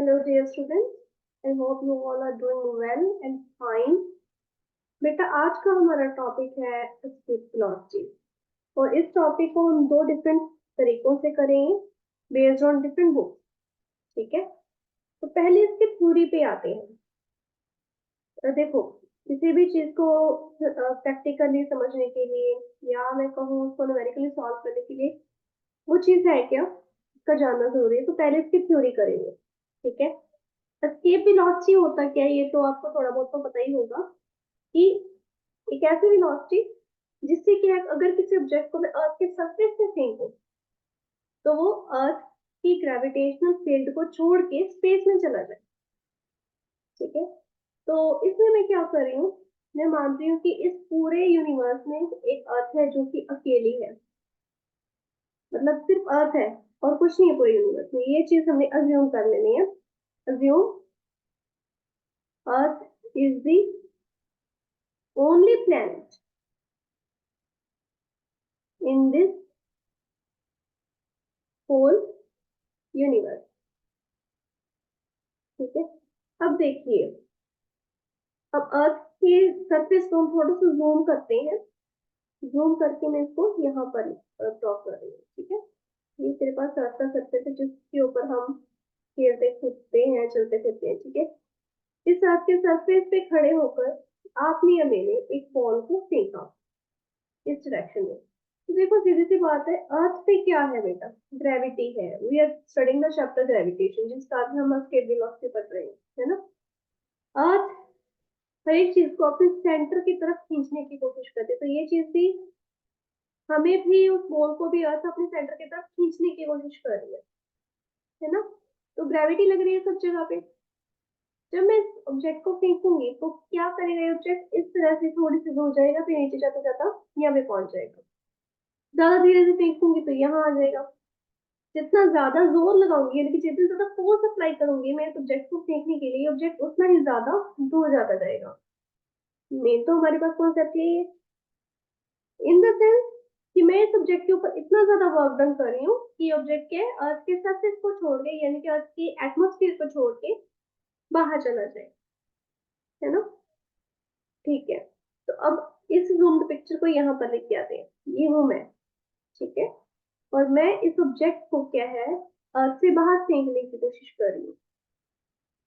Hello dear students, I hope you all are doing well and fine. बेटा आज का हमारा टॉपिक है स्किप वेलोसिटी और इस टॉपिक को हम दो डिफरेंट तरीकों से करेंगे बेस्ड ऑन डिफरेंट बुक्स. ठीक है, तो पहले इसके थ्योरी पे आते हैं. देखो, किसी भी चीज को प्रैक्टिकली समझने के लिए या मैं कहूँ उसको न्यूमेरिकली सॉल्व करने के लिए वो चीज है क्या, इसका जानना जरूरी है. तो पहले इसकी थ्योरी करेंगे. ठीक है, एस्केप वेलोसिटी होता क्या है ये तो आपको थोड़ा बहुत तो पता ही होगा कि एक ऐसी वेलोसिटी जिससे कि अगर किसी ऑब्जेक्ट को मैं अर्थ के सरफेस से फेंकूं तो वो अर्थ की ग्रेविटेशनल फील्ड को छोड़ के स्पेस में चला जाए. ठीक है, तो इसमें मैं क्या कर रही हूँ, मैं मान रही हूँ कि इस पूरे यूनिवर्स में एक अर्थ है जो कि अकेली है, मतलब सिर्फ अर्थ है और कुछ नहीं है पूरे यूनिवर्स में. ये चीज हमने अज्यूम कर लेनी है. Assume earth is the only planet in this whole universe. ठीक है, अब देखिए, अब अर्थ के सरफेस को हम थोड़ा सा जूम करते हैं. जूम करके मैं इसको यहाँ पर ड्रॉ कर रही हूँ. ठीक है, ये तेरे पास अर्थ का सरफेस है जिसके ऊपर हम खेलते कूदते हैं, चलते फिरते हैं. ठीक है, इस अर्थ के सरफेस पे खड़े होकर आपने या मैंने एक बॉल को फेंका इस डायरेक्शन में. तो देखो, सीधी सी बात है, अर्थ पे क्या है बेटा, ग्रेविटी है. We are studying the chapter gravitation जिसका भी हम स्केप वेलोसिटी पढ़ रहे हैं, है ना. अर्थ हर एक चीज को अपने सेंटर की तरफ खींचने की कोशिश करते, तो ये चीज भी हमें भी उस बॉल को भी अर्थ अपने सेंटर की तरफ खींचने की कोशिश कर रही है ना. तो ग्रेविटी लग रही है सब जगह पे. जब मैं इस ऑब्जेक्ट को फेंकूंगी तो क्या करेगा, ये ऑब्जेक्ट इस तरह से थोड़ी सी दूर जाएगा, फिर नीचे जाता जाता यहाँ पे पहुंच जाएगा. ज्यादा धीरे से फेंकूंगी तो यहाँ आ जाएगा. जितना ज्यादा जोर लगाऊंगी यानी कि जितना ज्यादा फोर्स अप्लाई करूंगी मैं सब्जेक्ट को फेंकने के लिए, ऑब्जेक्ट उतना ही ज्यादा दूर जाता जाएगा. मेन तो हमारे पास कॉन्सेप्ट यही है, इन द सेंस कि मैं इस ऑब्जेक्ट के ऊपर इतना ज्यादा वर्क डन कर रही हूँ कि ऑब्जेक्ट के अर्थ के सरफेस को छोड़ के यानी कि अर्थ की एटमोस्फेयर को छोड़ के बाहर चला जाए, है ना. ठीक है, तो अब इस जूम्ड पिक्चर को यहाँ पर लेके आते हैं. ये हूँ मैं. ठीक है, और मैं इस ऑब्जेक्ट को क्या है अर्थ से बाहर फेंकने की कोशिश कर रही हूँ.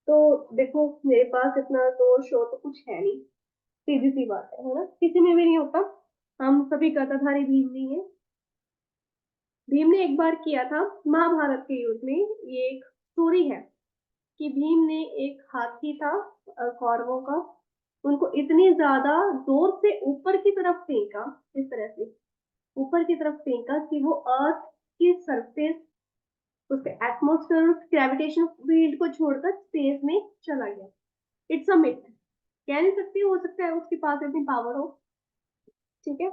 तो देखो, मेरे पास इतना जोर शोर तो कुछ है नहीं, सीधी सी बात है ना, किसी में भी नहीं होता. हम सभी गदाधारी भीम नहीं है. भीम ने एक बार किया था महाभारत के युद्ध में. ये एक स्टोरी है कि भीम ने एक हाथी था कौरवों का, उनको इतनी ज्यादा जोर से ऊपर की तरफ फेंका, इस तरह से ऊपर की तरफ फेंका कि वो अर्थ की सरफेस उसके एटमोस्फेयर ग्रेविटेशन फील्ड को छोड़कर स्पेस में चला गया. इट्स अ मिथ, कह नहीं सकती, हो सकता है उसके पास इतनी पावर हो. ठीक है,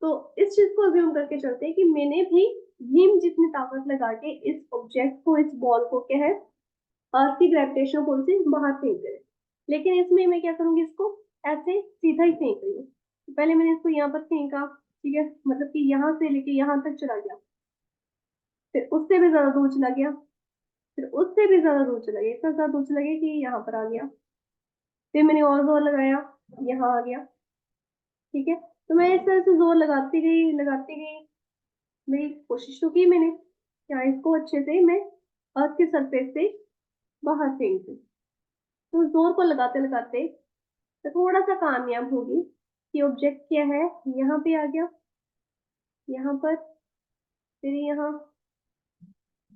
तो इस चीज को अज्यूम करके चलते हैं कि मैंने भी भीम जितनी ताकत लगा के इस ऑब्जेक्ट को, इस बॉल को क्या है अर्थ की ग्रेविटेशन पुल से बाहर फेंक दे. लेकिन इसमें मैं क्या करूंगी, इसको ऐसे सीधा ही फेंक रही हूँ. पहले मैंने इसको यहाँ पर फेंका, ठीक है, मतलब कि यहाँ से लेके यहाँ तक चला गया, फिर उससे भी ज्यादा दूर चला गया, फिर उससे भी ज्यादा दूर चला गया, इतना ज्यादा दूर चला गया कि यहाँ पर आ गया. फिर मैंने और जोर लगाया, यहाँ आ गया. ठीक है, तो मैं इस तरह से जोर लगाती गई लगाती गई. मेरी कोशिश तो की मैंने क्या इसको अच्छे से मैं अर्थ के सरफेस से बाहर फेंक दूं. तो जोर को लगाते लगाते तो थोड़ा सा कामयाब होगी कि ऑब्जेक्ट क्या है यहाँ पे आ गया, यहाँ पर, फिर यहाँ.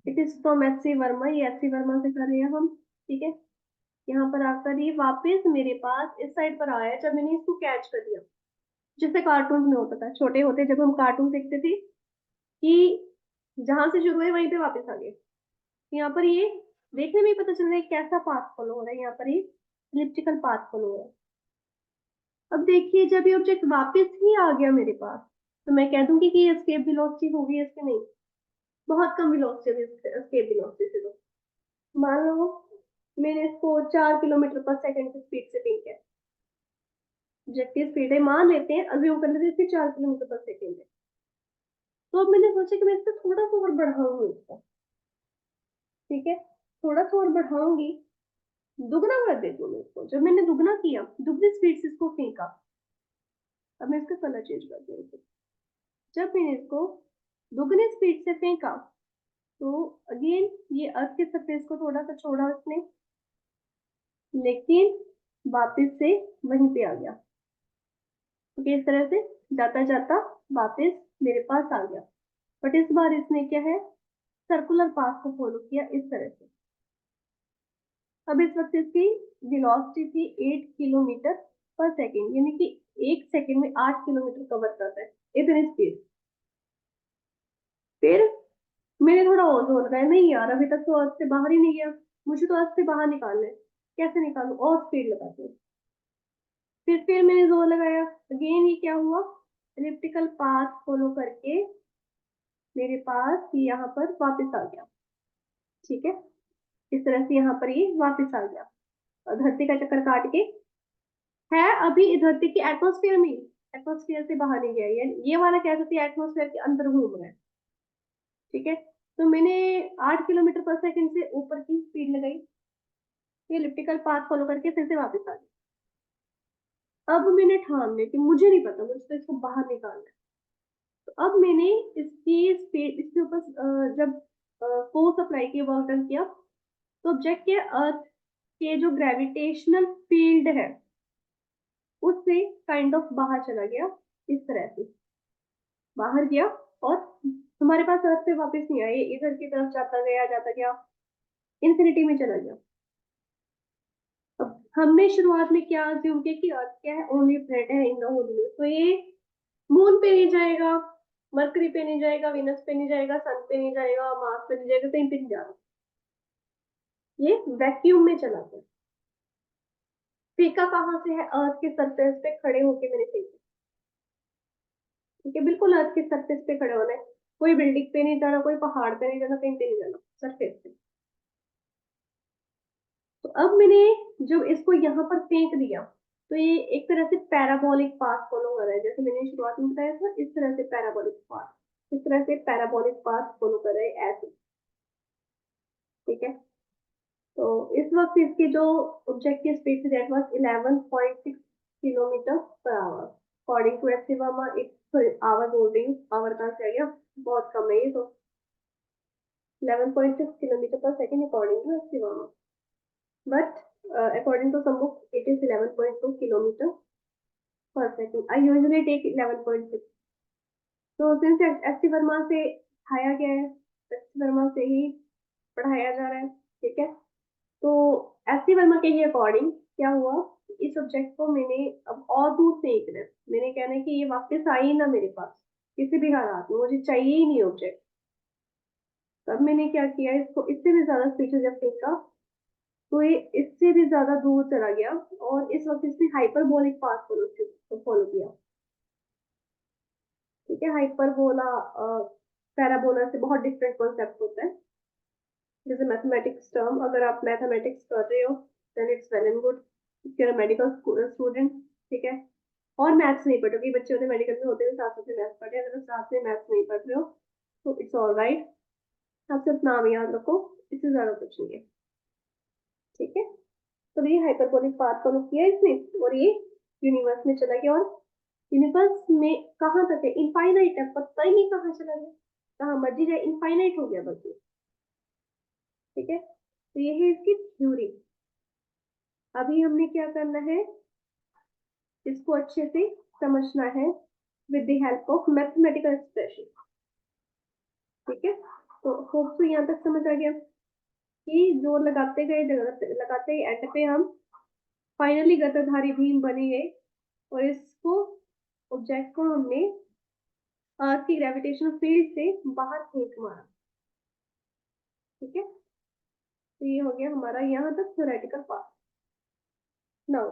It is from S C Verma, ये एस सी वर्मा से कर रहे हैं हम. ठीक है, यहाँ पर आकर ये वापस मेरे पास इस साइड पर आया जब मैंने इसको कैच कर लिया. जैसे कार्टून में होता था, छोटे होते जब हम कार्टून देखते थे कि जहां से शुरू हुए वहीं पे वापस आ गए. यहाँ पर ये देखने में ही पता चल रहा है कैसा पाथ फॉलो हो रहा है. यहाँ पर ये इलिप्टिकल पाथ फॉलो हो रहा है. अब देखिए, जब ये ऑब्जेक्ट वापस ही आ गया मेरे पास तो मैं कह दूंगी कि एस्केप वेलोसिटी होगी इसकी, नहीं, बहुत कम वेलोसिटी एस्केप वेलोसिटी से. तो मान लो मैंने इसको 4 किलोमीटर पर सेकंड की स्पीड से फेंका है. जेट की स्पीड है, मान लेते हैं, अज्यूम कर लेते हैं इसकी 4 किलोमीटर पर सेकंड है. तो अब मैंने सोचा कि मैं इससे थोड़ा सा और बढ़ाऊंगा इसको. ठीक है, थोड़ा सा और बढ़ाऊंगी, दुगना कर देती हूँ मैं इसको। जब मैंने दुगना किया, दुगनी स्पीड से इसको फेंका, अब मैं इसका कलर चेंज कर दूँ। जब मैंने इसको दुगनी स्पीड से फेंका तो अगेन ये अर्थ के सरफेस को थोड़ा सा छोड़ा उसने, लेकिन वापस से वहीं पे आ गया। तो इस तरह से जाता जाता वापस मेरे पास आ गया। बट इस बार इसने क्या है, सर्कुलर पाथ को फॉलो किया इस तरह से। अब इस वक्त इसकी वेलोसिटी थी 8 किलोमीटर पर सेकेंड, यानी कि 1 सेकेंड में 8 किलोमीटर कवर करता है, इतनी स्पीड। फिर मैंने थोड़ा और जोर लगाया, नहीं यार अभी तक तो अर्थ से बाहर ही नहीं गया, मुझे तो अर्थ से बाहर निकालना है, कैसे निकालूं, और स्पीड लगाती हूँ। फिर मैंने जोर लगाया, अगेन ये क्या हुआ, एलिप्टिकल पाथ फॉलो करके मेरे पास यहाँ पर वापस आ गया। ठीक है, इस तरह से यहाँ पर ये वापस आ गया, और धरती का चक्कर काट के है अभी धरती की एटमोस्फेयर में, एटमोस्फेयर से बाहर नहीं गया, ये वाला कह सकते हैं एटमोस्फेयर के अंदर घूम रहा है। ठीक है, तो मैंने 8 किलोमीटर पर सेकंड से ऊपर की स्पीड लगाई, ये इलिप्टिकल पाथ फॉलो करके फिर से वापस आ गया। अब मैंने ठान लिया कि मुझे नहीं पता, मुझे तो इसको बाहर निकालना है। तो अब मैंने इसकी स्पीड, इसके ऊपर जब फोर्स अप्लाई किया, वर्क डन किया, तो ऑब्जेक्ट के अर्थ के जो ग्रेविटेशनल फील्ड है उससे काइंड ऑफ बाहर चला गया, इस तरह से बाहर गया, और हमारे पास अर्थ पे वापस नहीं आया, इधर की तरफ जाता गया, इन्फिनिटी में चला गया। अब हमने शुरुआत में क्या अज्यूम किया कि अर्थ क्या है, ओनली प्लेनेट है इन द होल यूनिवर्स, तो ये मून पे नहीं जाएगा, मरकरी पे नहीं जाएगा, वीनस पे नहीं जाएगा, सन पे नहीं जाएगा, मार्स पे नहीं जाएगा, कहीं पे नहीं जा रहा, ये वैक्यूम में चला गया। फेंका कहाँ से है, अर्थ के सरफेस पे खड़े होके मैंने फेंका। ठीक है, बिल्कुल अर्थ के सरफेस पे खड़े होना है, कोई बिल्डिंग पे नहीं जाना, कोई पहाड़ पे नहीं जाना, कहीं पे नहीं जाना, सरफेस पे। तो अब मैंने जब इसको यहाँ पर फेंक दिया, तो ये एक तरह से पैराबोलिक पाथ फॉलो कर रहा है, जैसे मैंने शुरुआत में बताया था, इस तरह से पैराबोलिक पाथ, इस तरह से पैराबोलिक पाथ फॉलो कर रहा है ऐसे। ठीक है, तो इस वक्त इसकी जो ऑब्जेक्ट की स्पीड थी that was 11.6 kilometre per hour, according to S Verma. एक आवर बोल रही हूँ, आवर कहाँ से आ गया, बहुत कम है ये तो, 11.6 kilometre per second according to S Verma, but according to some books it is 11.2 kilometer per second. I usually take 11.6. तो सिंस एस टी वर्मा से सिखाया गया है, एस टी वर्मा से ही पढ़ाया जा रहा है। ठीक है, तो एस टी वर्मा के ही अकॉर्डिंग क्या हुआ, इस ऑब्जेक्ट को मैंने अब और दूर फेंक दिया, मैंने कहना है कि ये वापस आई ही ना मेरे पास, किसी भी हालात में मुझे चाहिए ही नहीं ऑब्जेक्ट। तब मैंने क्या किया, इसको इससे भी ज्यादा स्पीड से जब फेंका तो ये इससे भी ज्यादा दूर चला गया, और इस वक्त इसने हाइपरबोलिक पाथ फॉलो किया। ठीक है, हाइपरबोला पैराबोला से बहुत डिफरेंट कॉन्सेप्ट होता है, जैसे मैथमेटिक्स टर्म, अगर आप मैथमेटिक्स कर रहे हो then it's well and good, if you are medical student. ठीक है, और मैथ्स नहीं पढ़ रहे, कई बच्चे होते मेडिकल में होते हैं साथ साथ में मैथ्स पढ़ रहे हैं, अगर साथ में मैथ्स नहीं पढ़ रहे हो तो इट्स ऑल राइट, आप सिर्फ नाम याद रखो, इससे ज्यादा कुछ नहीं है। ठीक है, तो ये हाइपरबोलिक पाथ फॉलो किया इसने, और ये यूनिवर्स में चला गया, और यूनिवर्स में कहाँ तक है, इनफाइनाइट है, पता ही नहीं कहाँ चला गया, कहाँ मर्जी जाए, इनफाइनाइट हो गया बस ये। ठीक है, तो ये है इसकी थ्योरी। अभी हमने क्या करना है, इसको अच्छे से समझना है with the help of mathematical expression. ठीक है, तो होप तो यहाँ तक समझ आ गया कि जोर लगाते गए लगाते गए एंड पे हम फाइनली गदाधारी भीम बने गए, और इसको ऑब्जेक्ट को हमने अर्थ की ग्रेविटेशनल फील्ड से बाहर फेंक मारा। ठीक है, तो ये हो गया हमारा यहाँ तक थ्योरेटिकल पार्ट। नाउ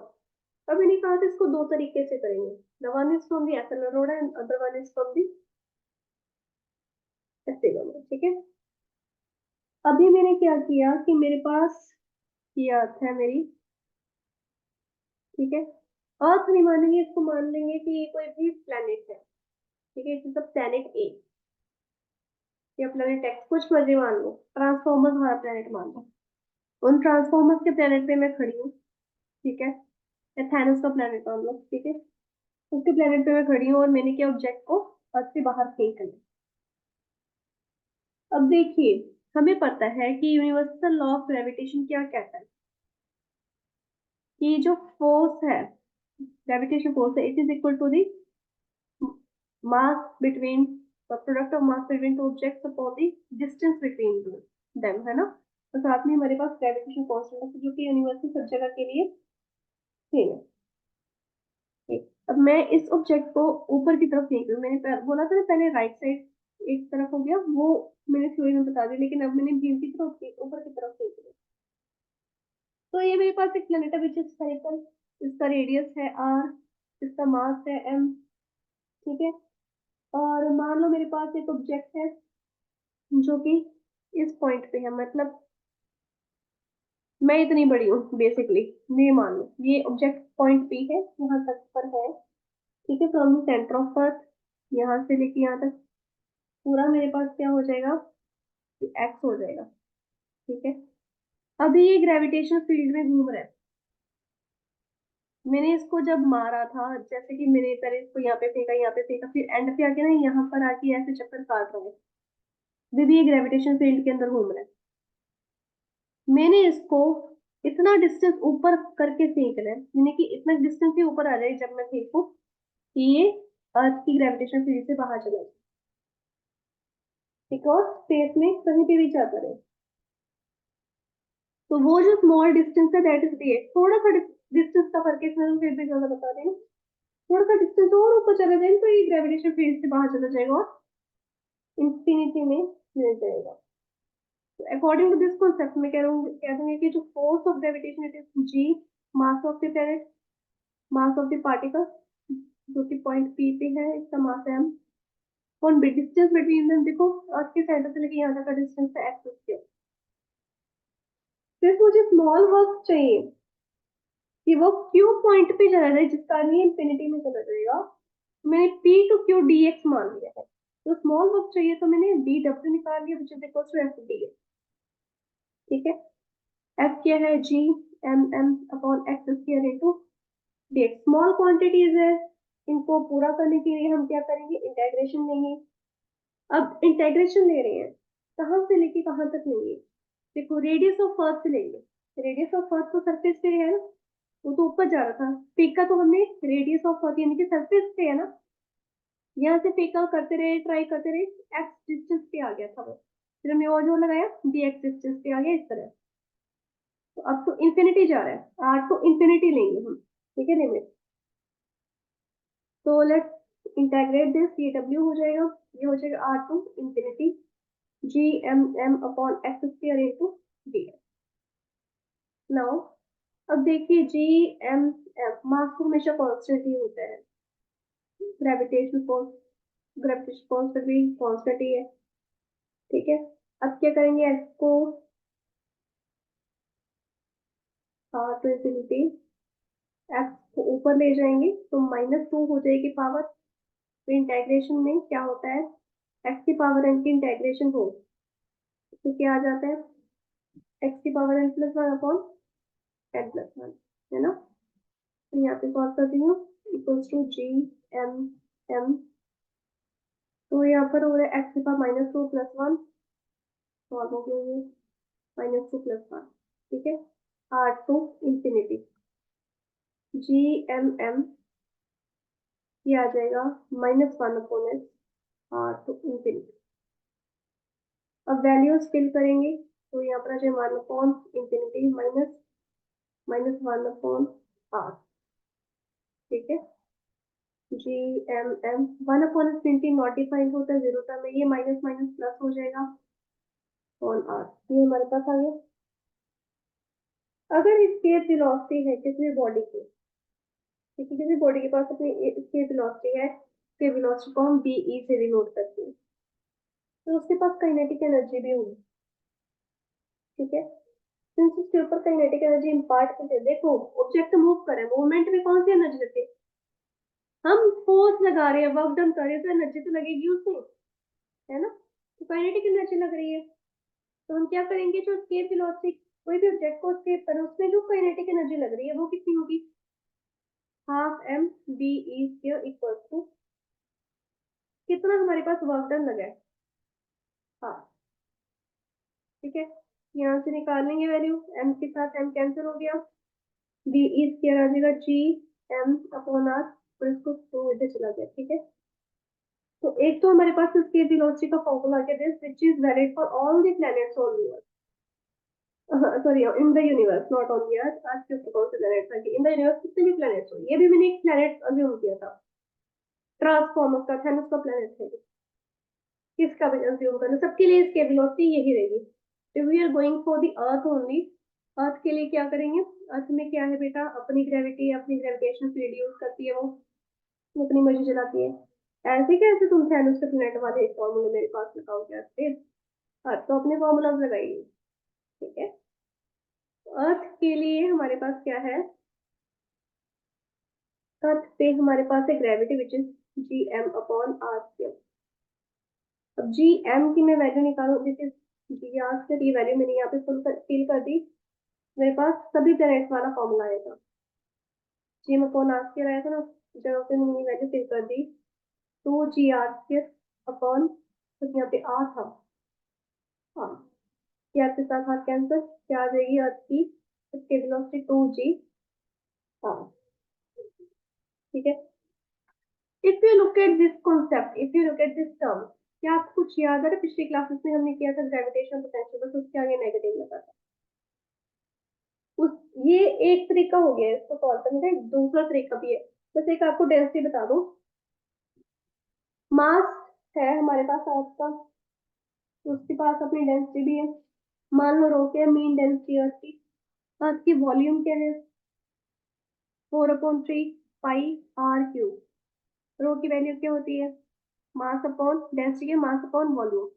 अब मैंने कहा था इसको दो तरीके से करेंगे, the one is from the एसेलेरोइड and other one is from the accelerometer. ठीक है, अभी मैंने क्या किया कि मेरे पास ये अर्थ है मेरी। ठीक है, अर्थ नहीं मानेंगे, इसको मान लेंगे कि ये कोई भी प्लेनेट है। ठीक है, इट इज अ प्लेनेट ए या प्लेनेट एक्स, कुछ मर्जी मान लो, ट्रांसफॉर्मर हमारा प्लेनेट मान लो। उन ट्रांसफॉर्मर्स के प्लेनेट पे मैं खड़ी हूँ, ठीक है, एथेनस का प्लेनेट मान लो, ठीक है, उसके प्लेनेट पे मैं खड़ी हूँ और मैंने क्या ऑब्जेक्ट को अर्थ से बाहर फेंक दिया। अब देखिए, हमें पता है कि यूनिवर्सल लॉ ऑफ ग्रेविटेशन क्या कहता है कि जो फोर्स है, ग्रेविटेशन फोर्स है, it is equal to the mass between the product of mass between two objects upon the distance between them, है ना। तो साथ में हमारे पास ग्रेविटेशन कांस्टेंट है जो कि यूनिवर्सल सब जगह के लिए सेम है। ठीक, अब मैं इस ऑब्जेक्ट को ऊपर की तरफ फेंक रही हूँ, मैंने बोला था ना पहले राइट साइड एक तरफ हो गया, वो मैंने थ्योरी में बता दिया, लेकिन अब मैंने बीम की तरफ ऊपर की तरफ फेंक दिया। तो ये मेरे पास एक प्लेनेट है विच इज स्फेरिकल, इसका रेडियस है r, इसका मास है m, ठीक है। और मान लो मेरे पास एक ऑब्जेक्ट है जो कि इस पॉइंट पे है, मतलब मैं इतनी बड़ी हूँ बेसिकली, ये मान लो ये ऑब्जेक्ट पॉइंट पी है, यहाँ तक पर है, ठीक है, from the centre of earth यहाँ से लेके यहाँ तक पूरा मेरे पास क्या हो जाएगा, एक्स हो जाएगा, ठीक है। अभी ये ग्रेविटेशनल फील्ड में घूम रहा है, मैंने इसको जब मारा था, जैसे कि मैंने पहले इसको यहाँ पे फेंका, फिर एंड पे आके ना यहाँ पर आके ऐसे चक्कर काट रहा है, भी ये ग्रेविटेशन फील्ड के अंदर घूम रहा है। मैंने इसको इतना डिस्टेंस ऊपर करके फेंकना है, यानी कि इतना डिस्टेंस ही ऊपर आ जाए जब मैं फेंकू कि ये अर्थ की ग्रेविटेशन फील्ड से बाहर चला जाए, बिकॉज स्पेस में कहीं पे भी जाता रहे। तो वो जो स्मॉल डिस्टेंस है दैट इज डी, थोड़ा सा डिस्टेंस का फर्क है, इसमें फिर भी ज्यादा बता रहे हैं, थोड़ा सा डिस्टेंस और ऊपर चला जाए तो ये ग्रेविटेशन फील्ड से बाहर चला जाएगा और इंफिनिटी में मिल जाएगा। अकॉर्डिंग टू दिस कॉन्सेप्ट में कह दूंगी कि जो force of gravitation it is G, mass of the planet, mass of the particle जो कि पॉइंट पी पे है, इसका मास है m, कौन बी डिस्टेंस बिटवीन देम, देखो अर्थ के सेंटर से लेके यहाँ तक का डिस्टेंस है x स्क्वायर। फिर मुझे स्मॉल वर्क चाहिए कि वो क्यू पॉइंट पे चला जाए जिसका नहीं इंफिनिटी में चला जाएगा, मैंने p to Q D X मान लिया है, तो स्मॉल वर्क चाहिए तो मैंने डी डब्ल्यू निकाल लिया which is equal to F D, ठीक है। एफ क्या है, G M M upon X square into D X, small quantities है, इनको पूरा करने के लिए हम क्या करेंगे, इंटेग्रेशन लेंगे। अब इंटेग्रेशन ले रहे हैं, कहाँ से लेके कहाँ तक लेंगे, देखो रेडियस ऑफ अर्थ से लेंगे, रेडियस ऑफ अर्थ तो सरफेस पे है ना, वो तो ऊपर जा रहा था, पीक का तो हमने रेडियस ऑफ अर्थ यानी कि सरफेस पे है ना, यहाँ से पीक आउट करते रहे, ट्राई करते रहे, एक्स डिस्टेंस पे आ गया था वो, फिर हमने और जो लगाया डी एक्स डिस्टेंस पे आ गया, इस तरह। तो अब तो इंफिनिटी जा रहा है, आर तो इंफिनिटी लेंगे हम, ठीक है, लिमिट। तो लेट्स इंटेग्रेट दिस, ये डब्ल्यू हो जाएगा, ये हो जाएगा R to infinity G M M upon X square into D X. Now अब देखिए जी एम एम, मास तो हमेशा कांस्टेंट ही होता है, ग्रेविटेशनल फोर्स, ग्रेविटेशन फोर्स भी कांस्टेंट ही है, ठीक है। अब क्या करेंगे, एक्स को आर टू इंफिनिटी, एक्स को ऊपर ले जाएंगे तो -2 हो जाएगी पावर, तो इंटेग्रेशन में क्या होता है, एक्स की पावर एन की इंटेग्रेशन हो तो क्या आ जाता है, एक्स की power N plus one upon N plus one, है ना। तो यहाँ पे सॉल्व कर रही हूँ, equals to G M M, तो यहाँ पर हो रहा है एक्स की पावर -2 प्लस वन, सॉल्व हो गया ये, -2 प्लस वन, ठीक है, R to infinity G M M, ये आ जाएगा -1 upon S, R to infinity. अब वैल्यूज फिल करेंगे तो यहाँ पर आ जाए 1 upon infinity minus -1 upon R, ठीक है, G M M, 1 upon infinity not defined होता है, जीरो टर्म में ये माइनस माइनस प्लस हो जाएगा ऑन आर, ये हमारे पास आ गया। अगर स्केयर वेलोसिटी है किसी बॉडी की, किसी बॉडी के पास अपनी स्केयर वेलोसिटी है, स्केयर वेलोसिटी को हम बीई से डिनोट करते हैं, तो उसके पास काइनेटिक एनर्जी भी होगी, ठीक है। सिंस उसके ऊपर काइनेटिक एनर्जी इम्पार्ट करते, देखो ऑब्जेक्ट मूव करे, मूवमेंट में कौन सी एनर्जी लगती है, हम फोर्स लगा रहे हैं, वर्क डन कर रहे हैं, तो एनर्जी तो लगेगी उसमें, है ना, तो काइनेटिक एनर्जी लग रही है। तो हम क्या करेंगे, जो एस्केप वेलोसिटी, कोई भी ऑब्जेक्ट को एस्केप करें उसमें जो काइनेटिक एनर्जी लग रही है वो कितनी होगी, half M B E square equal to, कितना हमारे पास वर्क डन लगा है, हाँ ठीक है। यहाँ से निकाल लेंगे वैल्यू, एम के साथ एम कैंसिल हो गया, बी ई स्क्वायर आ जाएगा जी एम अपॉन आर, और इसको टू इधर चला गया, ठीक है। तो एक तो हमारे पास इसके वेलोसिटी का फॉर्मूला है this which is valid for all the planets on the earth, sorry in the universe not on the earth, आज के ऊपर कौन से प्लैनेट्स है, इन द यूनिवर्स कितने भी प्लैनेट्स हो, ये भी मैंने एक प्लैनेट अज्यूम किया था, ट्रांसफॉर्मर का था, उसका प्लैनेट है, किसका भी अज्यूम करना, सबके लिए इसकी वेलोसिटी यही रहेगी। तो we are going for the earth only, earth के लिए क्या करेंगे, अर्थ में क्या है बेटा, अपनी ग्रेविटी, अपनी ग्रेविटेशनल फील्ड यूज करती है वो अपनी मर्जी चलाती है। ऐसे कैसे तुम थैनोस के प्लेनेट वाले फॉर्मूले मेरे पास लगाओगे, फिर अर्थ तो अपने फॉर्मूलाज लगाइए, ठीक है। अर्थ के लिए हमारे पास क्या है, अर्थ पे हमारे पास है gravity which is G M upon R square. अब जी एम की मैं वैल्यू निकालू, this is G R square, ये वैल्यू मैंने यहाँ पे फिल कर दी, मेरे पास सभी प्लैनेट्स वाला फॉर्मूला आएगा, G M upon R square आया था ना, जब पे मैंने वैल्यू फिल कर दी, two G R square upon, तो यहाँ पे आर था, हाँ, क्या के साथ हाथ कैंसिल, क्या आ जाएगी अर्थ की इसके वेलोसिटी टू जी, हाँ ठीक है। If you look at this concept, if you look at this term, क्या आपको कुछ याद है, पिछली क्लासेस में हमने किया था ग्रेविटेशन पोटेंशियल, बस उसके आगे नेगेटिव लगा था, उस, ये एक तरीका हो गया इसको सॉल्व करने का, एक दूसरा तरीका भी है, बस एक आपको डेंसिटी बता दूं, मास है हमारे पास अर्थ का, तो उसके पास अपनी डेंसिटी भी है, मान लो रो क्या है, मीन डेंसिटी अर्थ की, अर्थ की वॉल्यूम क्या है, 4/3 पाई आर क्यूब, रो की वैल्यू क्या होती है, mass upon density, mass upon volume.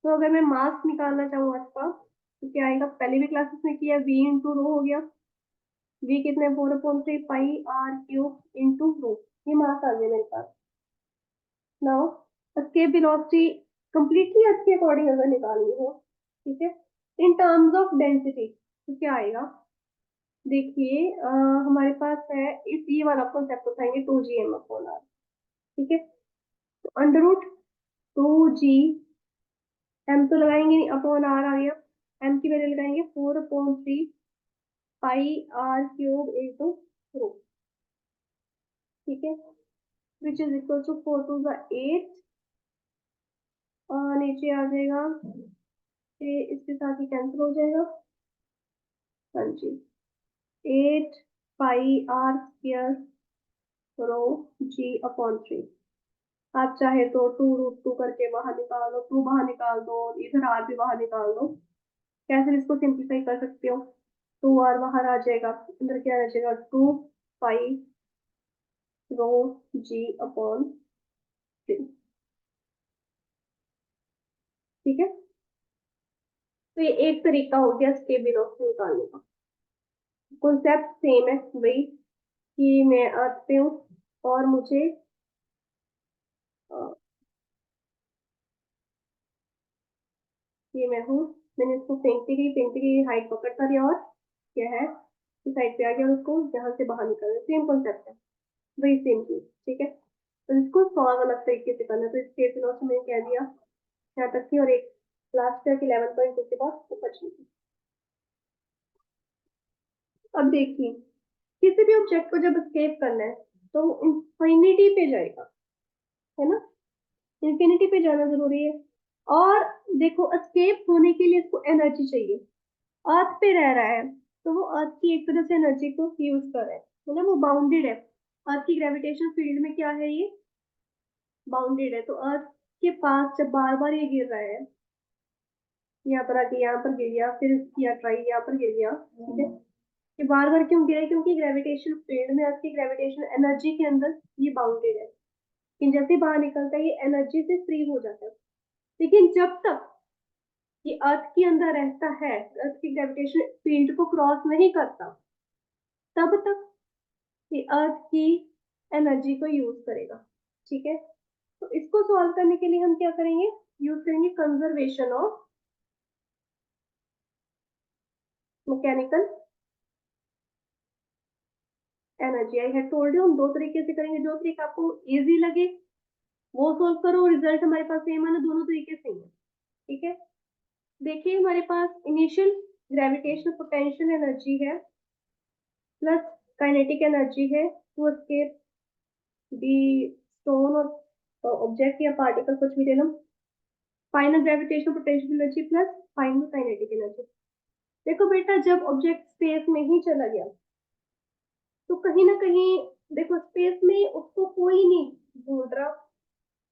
तो अगर मैं मास निकालना चाहूँ अर्थ का, तो क्या आएगा, पहले भी क्लासेस में किया, वी इंटू रो हो गया, वी कितने 4/3 पाई आर क्यूब इंटू रो, ये मास आ गया मेरे पास। नाउ एस्केप वेलोसिटी कंप्लीटली अर्थ के अकॉर्डिंग अगर निकालनी हो, ठीक है, इन टर्म्स ऑफ डेंसिटी, तो क्या आएगा, देखिए हमारे पास है, इस ये वाला कॉन्सेप्ट उठाएंगे, two G M upon R, ठीक है, तो under root two G M तो लगाएंगे नहीं, अपॉन आर आ गया, एम की वैल्यू लगाएंगे 4/3 pi R cube into rho, ठीक है, which is equal to 4 to the 8, और नीचे आ जाएगा, ये इसके साथ ही कैंसिल हो जाएगा, हाँ जी, 8 pi R square rho G upon 3, आप चाहे तो 2√2 करके बाहर निकाल दो, 2 बाहर निकाल दो, इधर आर भी बाहर निकाल दो, कैसे इसको सिंप्लीफाई कर सकते हो, 2 आर बाहर आ जाएगा, अंदर क्या आ जाएगा, 2 पाई रो जी अपॉन 3, ठीक है। तो ये एक तरीका हो गया स्टेप वेलोसिटी निकालने का, कॉन्सेप्ट सेम है वही, कि मैं अर्थ पे हूँ और मुझे अ, ये मैं हूँ, मैंने इसको फेंकती गई हाइट पकड़ता गया, और क्या है, इस साइड पे आ गया, उसको यहाँ से बाहर निकल, सेम कॉन्सेप्ट है, वही सेम चीज, ठीक है। तो इसको सॉल्व अलग तरीके से करना, तो इस केस में मैंने कह दिया यहाँ तक की, और एक लास्ट तक 11.2 के बाद ऊपर चीज। अब देखिए, किसी भी ऑब्जेक्ट को जब स्केप करना है तो इंफिनिटी पे जाएगा, है ना, इंफिनिटी पे जाना जरूरी है, और देखो एस्केप होने के लिए इसको एनर्जी चाहिए, अर्थ पे रह रहा है, तो वो अर्थ की एक तरह से एनर्जी को यूज कर रहा है, मतलब वो बाउंडेड है, अर्थ की ग्रेविटेशन फील्ड में क्या है, ये बाउंडेड है, तो अर्थ के पास जब बार बार ये गिर रहा है, यहाँ पर आके यहाँ पर गिर गया, फिर किया ट्राई, यहाँ पर गिर गया, ठीक है, ये बार बार क्यों गिरा, क्योंकि ग्रेविटेशन फील्ड में अर्थ की ग्रेविटेशन एनर्जी के अंदर ये बाउंडेड है, लेकिन जैसे बाहर निकलता है ये एनर्जी से फ्री हो जाता है, लेकिन जब तक ये अर्थ के अंदर रहता है, अर्थ की ग्रेविटेशन फील्ड को क्रॉस नहीं करता, तब तक ये अर्थ की एनर्जी को यूज करेगा, ठीक है। तो इसको सॉल्व करने के लिए हम क्या करेंगे, यूज करेंगे conservation of mechanical energy. I have told you हम दो तरीके से करेंगे, जो तरीका आपको इजी लगे वो सोल्व करो, रिजल्ट हमारे पास सेम है ना, दोनों तरीके से ही है। ठीक है, देखिए हमारे पास इनिशियल ग्रेविटेशनल पोटेंशियल एनर्जी है प्लस काइनेटिक एनर्जी है टू एस्केप दी स्टोन और ऑब्जेक्ट या पार्टिकल कुछ भी ले लो। Final gravitational potential energy plus final kinetic energy. देखो बेटा, जब ऑब्जेक्ट स्पेस में ही चला गया तो कहीं ना कहीं देखो स्पेस में उसको कोई नहीं ढूंढ रहा,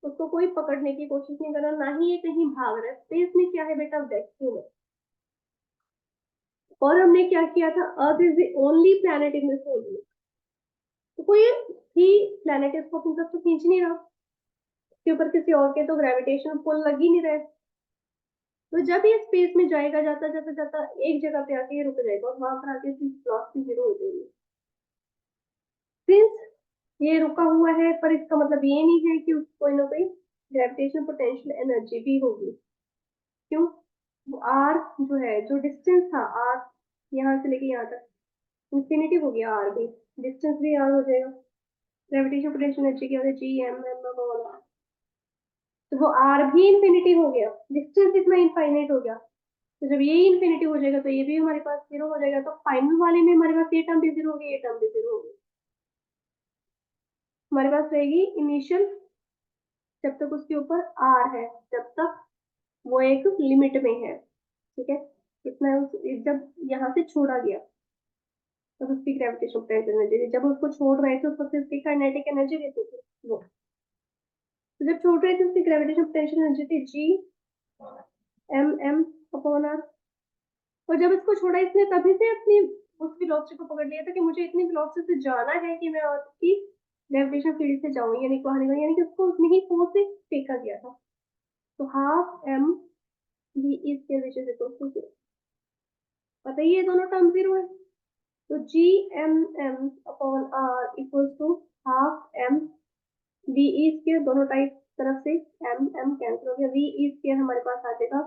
उसको कोई पकड़ने की कोशिश नहीं कर रहा, ना ही ये कहीं भाग रहा है। स्पेस में क्या है बेटा, वैक्यूम है। और हमने क्या किया था, earth is the only planet in this whole universe, तो कोई भी प्लैनेट इसको अपनी तरफ तो खींच नहीं रहा, इसके ऊपर किसी और के तो ग्रेविटेशन पुल लग ही नहीं रहे। तो जब ये स्पेस में जाएगा, जाता जाता जाता एक जगह पे आके ये रुक जाएगा और वहां पर आके इसकी वेलोसिटी जीरो हो जाएगी। सिंस ये रुका हुआ है, पर इसका मतलब ये नहीं है कि उसको कोई ना कोई ग्रेविटेशनल पोटेंशियल एनर्जी भी होगी। क्यों, आर जो है, जो डिस्टेंस था आर यहाँ से लेके यहाँ तक इंफिनिटी हो गया, आर भी डिस्टेंस भी आर हो जाएगा। ग्रेविटेशनल पोटेंशियल एनर्जी क्या होता है, जी एम एम वाला, तो वो आर भी इंफिनिटी हो गया, डिस्टेंस इतना इनफाइनाइट हो गया। तो जब ये इंफिनिटी हो जाएगा तो ये भी हमारे पास जीरो हो जाएगा, तो फाइनल वाले में हमारे पास ये टर्म भी जीरो होगी, ये टर्म भी जीरो होगी। हमारे पास रहेगी इनिशियल, जब तक उसके ऊपर आर है, जब तक वो एक लिमिट में है। ठीक है, इतना जब यहाँ से छोड़ा गया तब उसकी ग्रेविटेशनल पोटेंशियल एनर्जी, जब उसको छोड़ रहे थे उस वक्त उसकी काइनेटिक एनर्जी रहती थी वो, तो जब छोड़ रहे थे उसकी ग्रेविटेशनल पोटेंशियल एनर्जी थी G M M upon R. और जब इसको छोड़ा इसने तभी से अपनी उस वेलोसिटी को पकड़ लिया था कि मुझे इतनी वेलोसिटी से जाना है कि मैं अर्थ की ग्रेविटेशनल फील्ड से जाऊं, यानी बाहर निकल, यानी कि उसको उतनी ही फोर्स से फेंका गया था। तो half M V E square which is equal to zero. पता ही ये दोनों टर्म जीरो है, तो G M M upon R equals to half M V E square, दोनों टाइप तरफ से एम एम कैंसिल हो गया, वी ई स्क्वायर हमारे पास आ जाएगा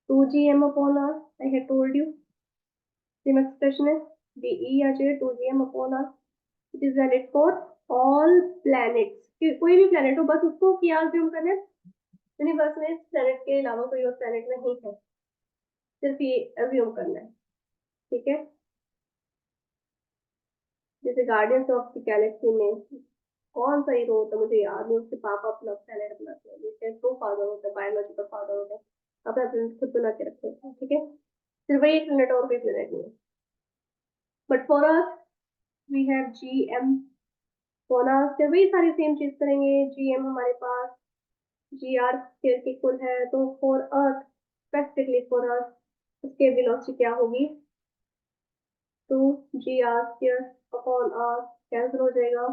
two G M upon R. I have told you same expression है, वी ई आ जाएगा two G M upon R. It is valid for all planets, कोई भी प्लैनेट हो, बस उसको क्या अज्यूम करना है, यूनिवर्स में इस प्लैनेट के अलावा कोई और प्लैनेट नहीं है, सिर्फ ये अज्यूम करना है। ठीक है, जैसे गार्डियंस ऑफ द गैलेक्सी में कौन सा हीरो होता है मुझे याद नहीं, उसके पापा अपना प्लैनेट बनाते हैं, जैसे दो फादर होते हैं, बायोलॉजिकल फादर होते हैं, अपना प्लैनेट खुद बना के रखते हैं। ठीक है, सिर्फ वही प्लैनेट और कोई प्लैनेट नहीं है। But for us we have G M, for us से वही सारी सेम चीज करेंगे, जी एम हमारे पास जी आर स्क्वायर की कुल है, तो for earth specifically for earth उसके वेलोसिटी क्या होगी, two G R square upon R, cancel हो जाएगा,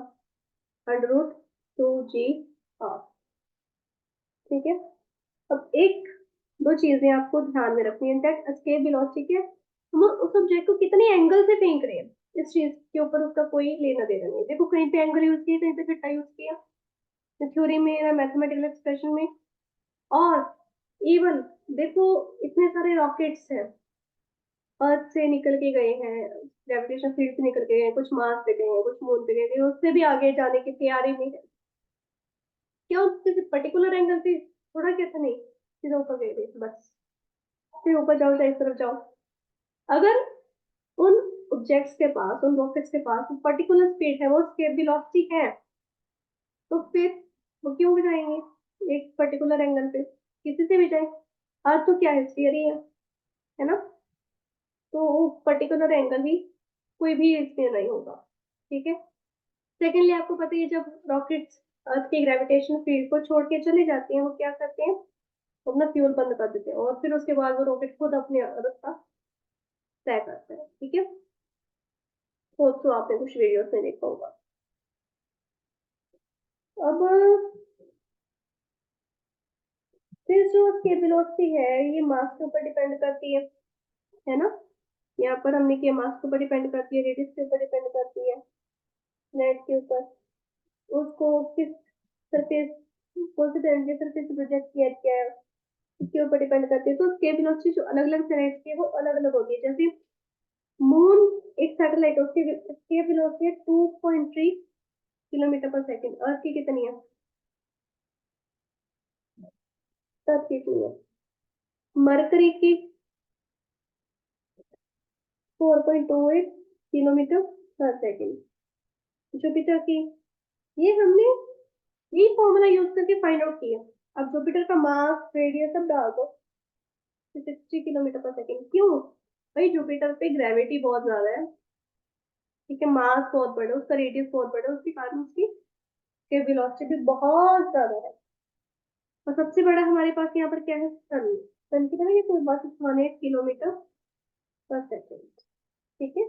under root two G R. ठीक है, अब एक दो चीजें आपको ध्यान में रखनी है, दैट एस्केप वेलोसिटी के हम उस ऑब्जेक्ट को कितने एंगल से फेंक रहे हैं, इस चीज के ऊपर उसका कोई लेना देना नहीं है। देखो कहीं पे एंगल यूज किया, कहीं पे थीटा यूज किया, थ्योरी में या मैथमेटिकल एक्सप्रेशन में। और इवन देखो इतने सारे रॉकेट्स हैं, अर्थ से निकल के गए हैं, ग्रेविटेशन फील्ड से निकल के गए हैं, कुछ मार्स पे गए हैं, कुछ मून पे गए हैं, उससे भी आगे जाने की तैयारी में है। क्यों, किसी पर्टिकुलर एंगल से थोड़ा क्या था, नहीं सीधा ऊपर गए थे बस, फिर ऊपर जाओ चाहे इस तरफ जाओ। अगर उन ऑब्जेक्ट्स के पास, उन रॉकेट्स के पास पर्टिकुलर स्पीड है, वो स्केप वेलोसिटी है, तो फिर वो क्यों भी जाएंगे एक पर्टिकुलर एंगल पे, किसी से भी जाए। अर्थ तो क्या है, स्फीयर ही है ना, तो वो पर्टिकुलर एंगल ही कोई भी स्फीयर नहीं होगा। ठीक है, सेकेंडली आपको पता है जब रॉकेट्स अर्थ की ग्रेविटेशन फील्ड को छोड़ के चले जाते हैं, वो क्या करते हैं, वो अपना फ्यूल बंद कर देते हैं और फिर उसके बाद वो रॉकेट खुद अपने रास्ता तय करता है। ठीक है, तो आपने कुछ वीडियोस में देखा होगा। अब फिर जो उसकी वेलोसिटी है ये मास के ऊपर डिपेंड करती है ना, यहाँ पर हमने किया मास के ऊपर डिपेंड करती है, रेडियस के ऊपर डिपेंड करती है, नेट के ऊपर, उसको किस सरफेस, कौन सी तरह के सरफेस से प्रोजेक्ट किया गया है इसके ऊपर डिपेंड करती है। तो उसके वेलोसिटी जो अलग अलग तरह की है वो अलग अलग होती है। जैसे मून एक सैटेलाइट, उसकी उसकी वेलोसिटी है 2.3 किलोमीटर पर सेकंड। अर्थ की कितनी है? अर्थ की कितनी है? मरकरी की 4.28 किलोमीटर पर सेकंड। जुपिटर की, ये हमने यही फॉर्मूला यूज करके फाइंड आउट किया। अब जुपिटर का मास रेडियस सब डाल दो, 60 किलोमीटर पर सेकंड। क्यों भाई? जुपिटर पे ग्रेविटी बहुत ज्यादा है, ठीक है, मास बहुत बड़ा है, उसका रेडियस बहुत बड़ा है, उसके कारण उसकी वेलोसिटी भी बहुत ज्यादा है। और सबसे बड़ा हमारे पास यहाँ पर क्या है? सन। सन की तरह ये कोई बस 1 किलोमीटर पर सेकेंड, ठीक है।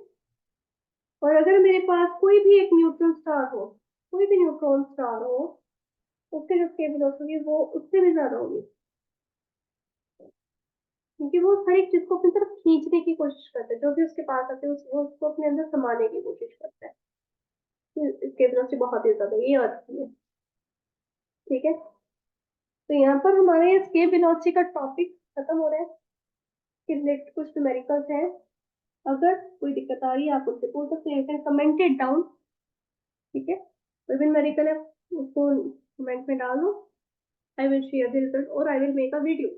और अगर मेरे पास कोई भी एक न्यूट्रॉन स्टार हो, कोई भी न्यूट्रॉन स्टार हो, उसके जो स्टेबल होगी वो उससे भी ज्यादा होगी, क्योंकि वो हर एक चीज को अपनी तरफ खींचने की कोशिश करता है, जो भी उसके पास आते हैं वो उसको अपने अंदर समाने की कोशिश करता है। इसके वेलोसिटी बहुत ही ज्यादा, ये अर्थ की है, ठीक है। तो यहाँ पर हमारे स्केप वेलोसिटी का टॉपिक खत्म हो रहा है। इसके रिलेटेड कुछ न्यूमेरिकल्स हैं, अगर कोई दिक्कत आ रही है आप उनसे पूछ सकते हैं, you can comment it down, ठीक है। कोई भी न्यूमेरिकल है उसको कमेंट में डाल दो, I will share the result और I will make a video.